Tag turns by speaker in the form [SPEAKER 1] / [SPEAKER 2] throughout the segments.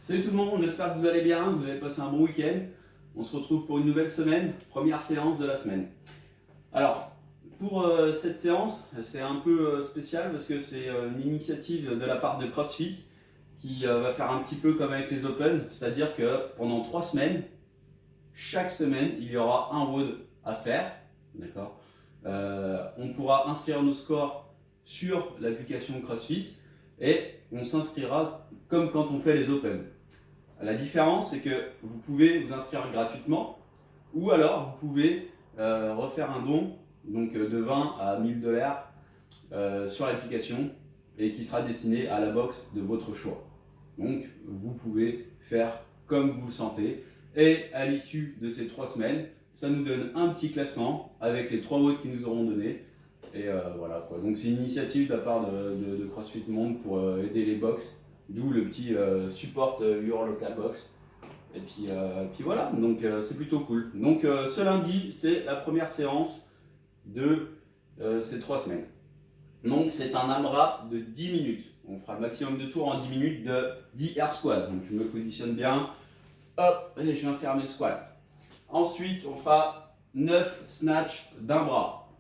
[SPEAKER 1] Salut tout le monde, j'espère que vous allez bien, que vous avez passé un bon week-end. On se retrouve pour une nouvelle semaine, première séance de la semaine. Alors, pour cette séance, c'est un peu spécial parce que c'est une initiative de la part de CrossFit qui va faire un petit peu comme avec les Open, c'est-à-dire que pendant 3 semaines, chaque semaine, il y aura un WOD à faire. D'accord. On pourra inscrire nos scores sur l'application CrossFit et on s'inscrira comme quand on fait les Open. La différence, c'est que vous pouvez vous inscrire gratuitement ou alors vous pouvez refaire un don donc de 20 à 1000 dollars sur l'application et qui sera destiné à la boxe de votre choix. Donc vous pouvez faire comme vous le sentez et à l'issue de ces 3 semaines, ça nous donne un petit classement avec les 3 votes qu'ils nous auront donnés. Et voilà quoi. Donc c'est une initiative de la part de CrossFit Monde pour aider les box. D'où le petit support Your Local Box. Et puis voilà, donc c'est plutôt cool. Donc ce lundi, c'est la première séance de ces 3 semaines. Donc c'est un AMRAP de 10 minutes. On fera le maximum de tours en 10 minutes de 10 air squats. Donc je me positionne bien. Hop, et je viens faire mes squats. Ensuite, on fera 9 snatchs d'un bras.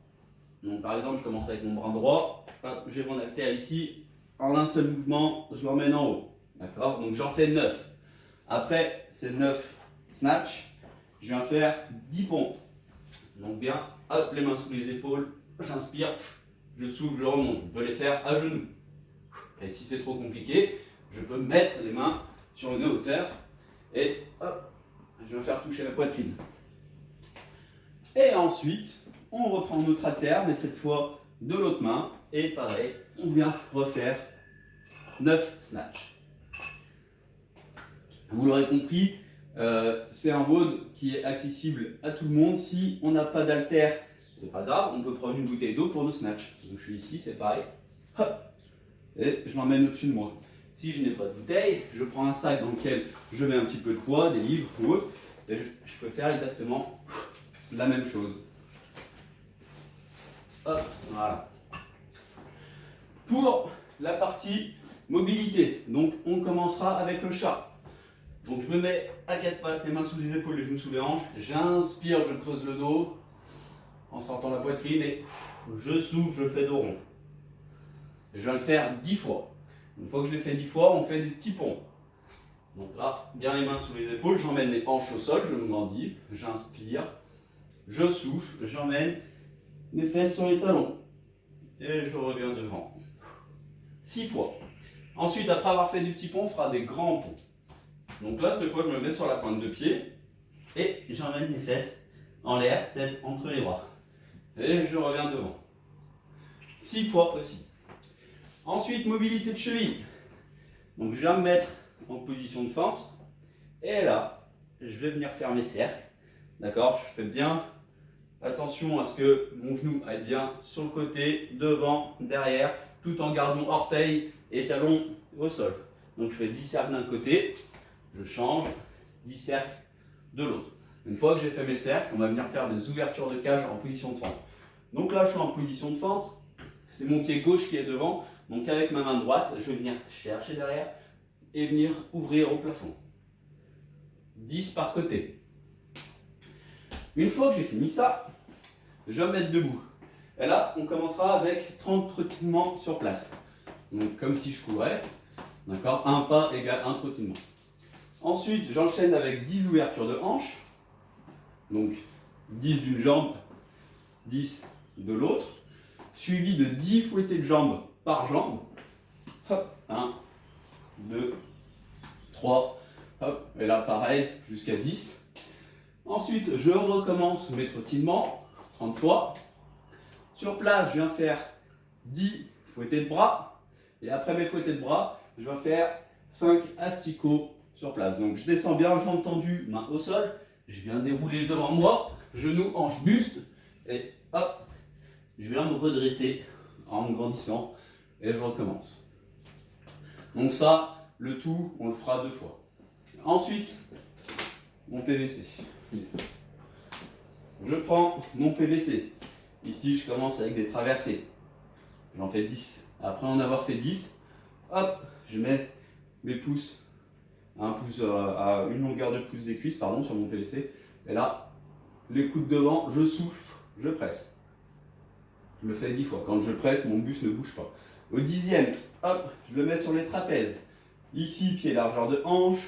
[SPEAKER 1] Donc par exemple, je commence avec mon bras droit. Hop, j'ai mon haltère ici. En un seul mouvement, je l'emmène en haut. D'accord? Donc j'en fais 9. Après ces 9 snatchs, je viens faire 10 pompes. Donc bien, hop, les mains sous les épaules, j'inspire, je souffle, je remonte. Je peux les faire à genoux. Et si c'est trop compliqué, je peux mettre les mains sur une hauteur et hop, je vais faire toucher la poitrine. Et ensuite, on reprend notre haltère, mais cette fois de l'autre main. Et pareil, on vient refaire 9 snatchs. Vous l'aurez compris, c'est un WOD qui est accessible à tout le monde. Si on n'a pas d'haltère, c'est pas grave, on peut prendre une bouteille d'eau pour nos snatchs. Donc je suis ici, c'est pareil. Hop, et je l'emmène au-dessus de moi. Si je n'ai pas de bouteille, je prends un sac dans lequel je mets un petit peu de poids, des livres ou autre, et je peux faire exactement la même chose. Hop, voilà. Pour la partie mobilité, donc on commencera avec le chat. Donc je me mets à 4 pattes, les mains sous les épaules, les genoux sous les hanches. J'inspire, je creuse le dos en sortant la poitrine et je souffle, je fais dos rond. Et je vais le faire 10 fois. Une fois que je l'ai fait 10 fois, on fait des petits ponts. Donc là, bien les mains sous les épaules, j'emmène les hanches au sol, je me grandis, j'inspire, je souffle, j'emmène mes fesses sur les talons. Et je reviens devant. 6 fois. Ensuite, après avoir fait des petits ponts, on fera des grands ponts. Donc là, cette fois, je me mets sur la pointe de pied et j'emmène les fesses en l'air, tête entre les bras. Et je reviens devant. 6 fois aussi. Ensuite, mobilité de cheville. Donc je viens me mettre en position de fente. Et là, je vais venir faire mes cercles. D'accord? Je fais bien attention à ce que mon genou aille bien sur le côté, devant, derrière, tout en gardant orteils et talons au sol. Donc je fais 10 cercles d'un côté, je change, 10 cercles de l'autre. Une fois que j'ai fait mes cercles, on va venir faire des ouvertures de cage en position de fente. Donc là, je suis en position de fente, c'est mon pied gauche qui est devant. Donc avec ma main droite, je vais venir chercher derrière et venir ouvrir au plafond. 10 par côté. Une fois que j'ai fini ça, je vais me mettre debout. Et là, on commencera avec 30 trottinements sur place. Donc comme si je courais, d'accord, un pas égale un trottinement. Ensuite, j'enchaîne avec 10 ouvertures de hanches. Donc 10 d'une jambe, 10 de l'autre. Suivi de 10 fouettés de jambes par jambe. Hop, 1, 2, 3, hop, et là pareil, jusqu'à 10. Ensuite, je recommence mes trottinements, 30 fois. Sur place, je viens faire 10 fouettés de bras. Et après mes fouettés de bras, je vais faire 5 asticots sur place. Donc je descends bien, jambes tendues, main au sol. Je viens dérouler devant moi, genoux, hanches, buste. Et hop, je viens me redresser en grandissant. Et je recommence. Donc ça, le tout, on le fera 2 fois. Ensuite, mon PVC. Je prends mon PVC. Ici, je commence avec des traversées. J'en fais 10. Après en avoir fait 10, hop, je mets mes pouces à une longueur de pouce des cuisses, pardon, sur mon PVC. Et là, les coudes devant, je souffle, je presse. Je le fais 10 fois. Quand je presse, mon buste ne bouge pas. Au 10e, hop, je le mets sur les trapèzes. Ici, pied largeur de hanche.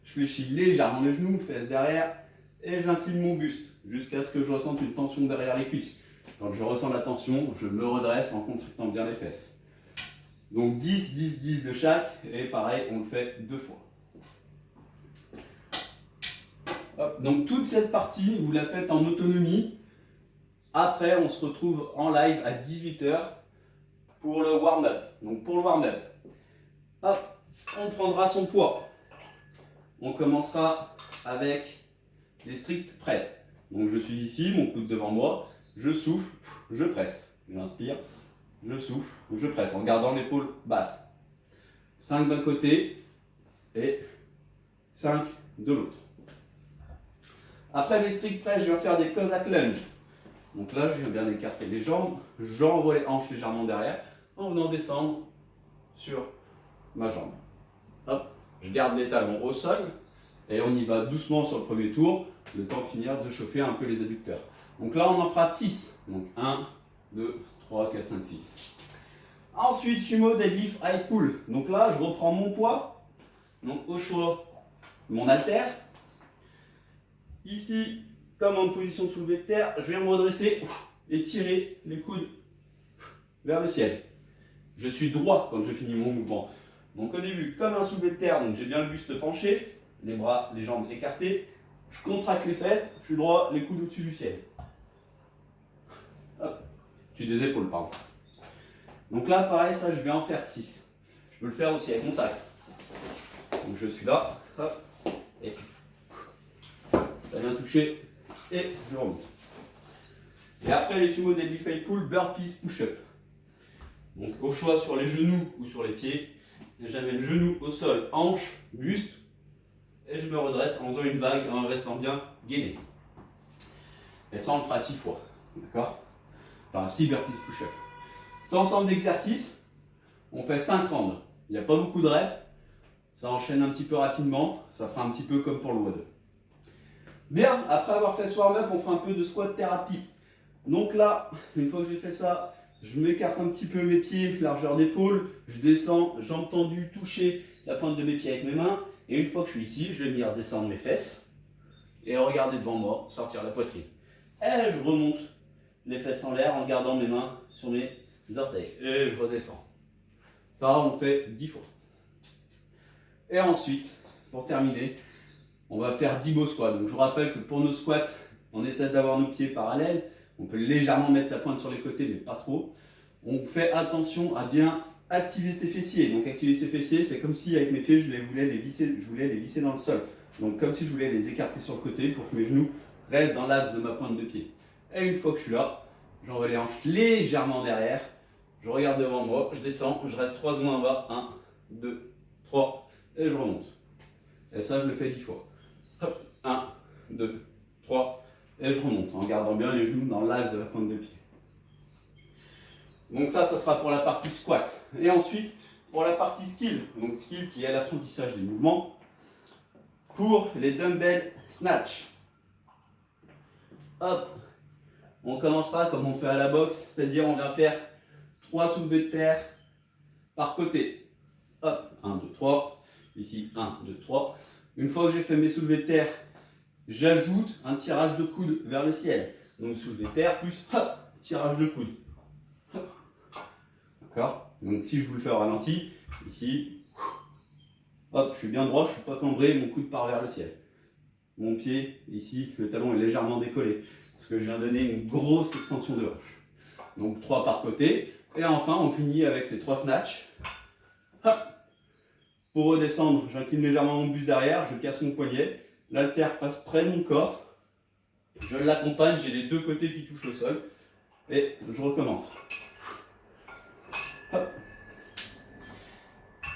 [SPEAKER 1] Je fléchis légèrement les genoux, fesses derrière. Et j'incline mon buste jusqu'à ce que je ressente une tension derrière les cuisses. Quand je ressens la tension, je me redresse en contractant bien les fesses. Donc 10, 10, 10 de chaque. Et pareil, on le fait 2 fois. Hop, donc toute cette partie, vous la faites en autonomie. Après, on se retrouve en live à 18 h pour le warm-up. Donc pour le warm-up, hop, on prendra son poids. On commencera avec les strict press. Donc je suis ici, mon coude devant moi, je souffle, je presse. J'inspire, je souffle, je presse en gardant l'épaule basse. 5 d'un côté et 5 de l'autre. Après les strict press, je vais faire des Cossack lunge. Donc là, je viens bien écarter les jambes, j'envoie les hanches légèrement derrière en venant descendre sur ma jambe. Hop, je garde les talons au sol et on y va doucement sur le premier tour, le temps de finir de chauffer un peu les adducteurs. Donc là, on en fera 6. Donc 1, 2, 3, 4, 5, 6. Ensuite, sumo deadlift high pull. Donc là, je reprends mon poids. Donc au choix, mon haltère. Ici, comme en position de soulevé de terre, je viens me redresser et tirer les coudes vers le ciel. Je suis droit quand je finis mon mouvement. Donc au début, comme un soulevé de terre, donc j'ai bien le buste penché, les bras, les jambes écartées, je contracte les fesses, je suis droit, les coudes au-dessus du ciel. Hop, au-dessus des épaules, pardon. Donc là, pareil, ça, je vais en faire 6. Je peux le faire aussi avec mon sac. Donc je suis là, hop, et ça vient toucher, et je remonte. Et après les sumo deadlift high pull, burpees, push-up. Donc au choix sur les genoux ou sur les pieds, j'amène genoux au sol, hanche, buste, et je me redresse en faisant une vague en restant bien gainé. Et ça on le fera 6 fois, d'accord? Enfin 6 burpees push-up. Cet ensemble d'exercices, on fait 5 rounds. Il n'y a pas beaucoup de reps, ça enchaîne un petit peu rapidement, ça fera un petit peu comme pour le WOD. Bien, après avoir fait ce warm-up, on fera un peu de squat thérapie. Donc là, une fois que j'ai fait ça, je m'écarte un petit peu mes pieds, largeur d'épaule, je descends, jambes tendues, toucher la pointe de mes pieds avec mes mains. Et une fois que je suis ici, je vais venir descendre mes fesses et regarder devant moi, sortir la poitrine. Et je remonte les fesses en l'air en gardant mes mains sur mes orteils. Et je redescends. Ça, on le fait 10 fois. Et ensuite, pour terminer, on va faire 10 beaux squats. Donc je vous rappelle que pour nos squats, on essaie d'avoir nos pieds parallèles. On peut légèrement mettre la pointe sur les côtés, mais pas trop. On fait attention à bien activer ses fessiers. Donc activer ses fessiers, c'est comme si avec mes pieds, je voulais les visser dans le sol. Donc comme si je voulais les écarter sur le côté pour que mes genoux restent dans l'axe de ma pointe de pied. Et une fois que je suis là, j'envoie les hanches légèrement derrière. Je regarde devant moi, je descends, je reste 3 secondes en bas. 1, 2, 3, et je remonte. Et ça, je le fais 10 fois. Hop, 1, 2, 3, et je remonte en gardant bien les genoux dans l'axe de la pointe de pied. Donc ça sera pour la partie squat. Et ensuite, pour la partie skill. Donc skill qui est l'apprentissage des mouvements. Pour les dumbbell snatch. Hop, on commencera comme on fait à la boxe, c'est-à-dire on va faire 3 soulevés de terre par côté. Hop, 1, 2, 3. Ici, 1, 2, 3. Une fois que j'ai fait mes soulevés de terre, j'ajoute un tirage de coude vers le ciel. Donc soulevé de terre plus hop, tirage de coude. D'accord? Donc si je vous le fais au ralenti, ici, hop, je suis bien droit, je ne suis pas cambré, mon coude part vers le ciel. Mon pied, ici, le talon est légèrement décollé. Parce que je viens donner une grosse extension de hanche. Donc 3 par côté. Et enfin, on finit avec ces 3 snatchs. Hop. Pour redescendre, j'incline légèrement mon buste derrière, je casse mon poignet. L'haltère passe près de mon corps. Je l'accompagne, j'ai les 2 côtés qui touchent le sol. Et je recommence. Hop.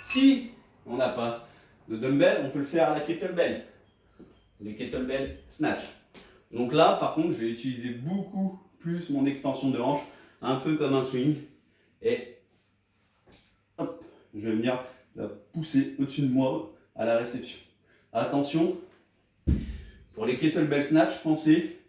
[SPEAKER 1] Si on n'a pas de dumbbell, on peut le faire à la kettlebell. Les kettlebell snatch. Donc là, par contre, je vais utiliser beaucoup plus mon extension de hanche, un peu comme un swing. Et hop, je vais venir la pousser au-dessus de moi à la réception. Attention, pour les kettlebell snatch, pensez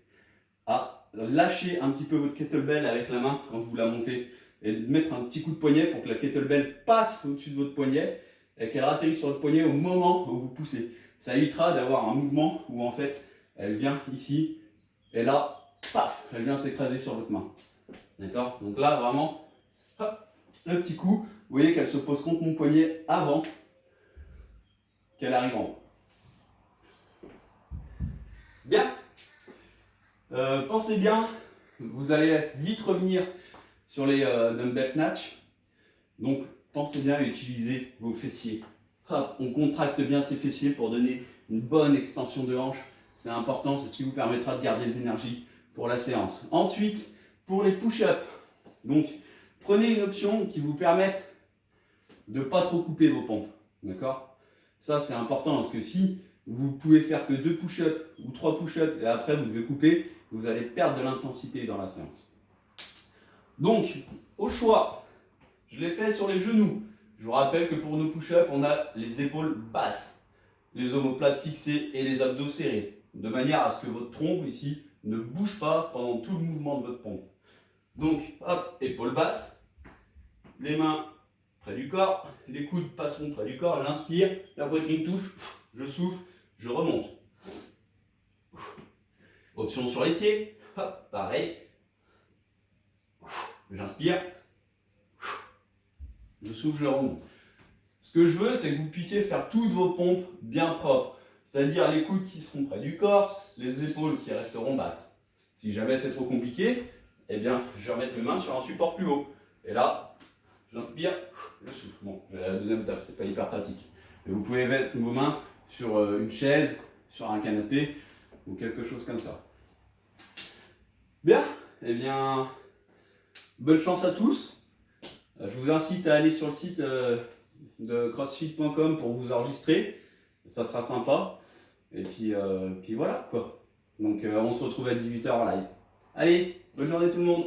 [SPEAKER 1] à lâcher un petit peu votre kettlebell avec la main quand vous la montez et de mettre un petit coup de poignet pour que la kettlebell passe au-dessus de votre poignet et qu'elle atterrisse sur le poignet au moment où vous poussez. Ça évitera d'avoir un mouvement où en fait elle vient ici et là, paf, elle vient s'écraser sur votre main. D'accord? Donc là, vraiment, hop, le petit coup, vous voyez qu'elle se pose contre mon poignet avant qu'elle arrive en haut. Bien. Pensez bien, vous allez vite revenir sur les dumbbell snatch. Donc, pensez bien à utiliser vos fessiers. Hop, on contracte bien ses fessiers pour donner une bonne extension de hanche. C'est important, c'est ce qui vous permettra de garder de l'énergie pour la séance. Ensuite, pour les push-ups, donc prenez une option qui vous permette de ne pas trop couper vos pompes. D'accord? Ça, c'est important parce que si vous pouvez faire que 2 push-ups ou 3 push-ups et après vous devez couper, vous allez perdre de l'intensité dans la séance. Donc, au choix, je l'ai fait sur les genoux. Je vous rappelle que pour nos push-ups, on a les épaules basses, les omoplates fixées et les abdos serrés, de manière à ce que votre trompe ici ne bouge pas pendant tout le mouvement de votre pompe. Donc, hop, épaules basses, les mains près du corps, les coudes passeront près du corps, j'inspire, la poitrine touche, je souffle, je remonte. Option sur les pieds, hop, pareil. J'inspire, je souffle, je remonte. Ce que je veux, c'est que vous puissiez faire toutes vos pompes bien propres, c'est-à-dire les coudes qui seront près du corps, les épaules qui resteront basses. Si jamais c'est trop compliqué, eh bien, je vais remettre mes mains sur un support plus haut. Et là, j'inspire, je souffle. Bon, la deuxième étape, c'est pas hyper pratique. Mais vous pouvez mettre vos mains sur une chaise, sur un canapé ou quelque chose comme ça. Bien, eh bien, bonne chance à tous. Je vous incite à aller sur le site de crossfit.com pour vous enregistrer. Ça sera sympa. Et puis voilà quoi. Donc on se retrouve à 18h en live. Allez, bonne journée tout le monde.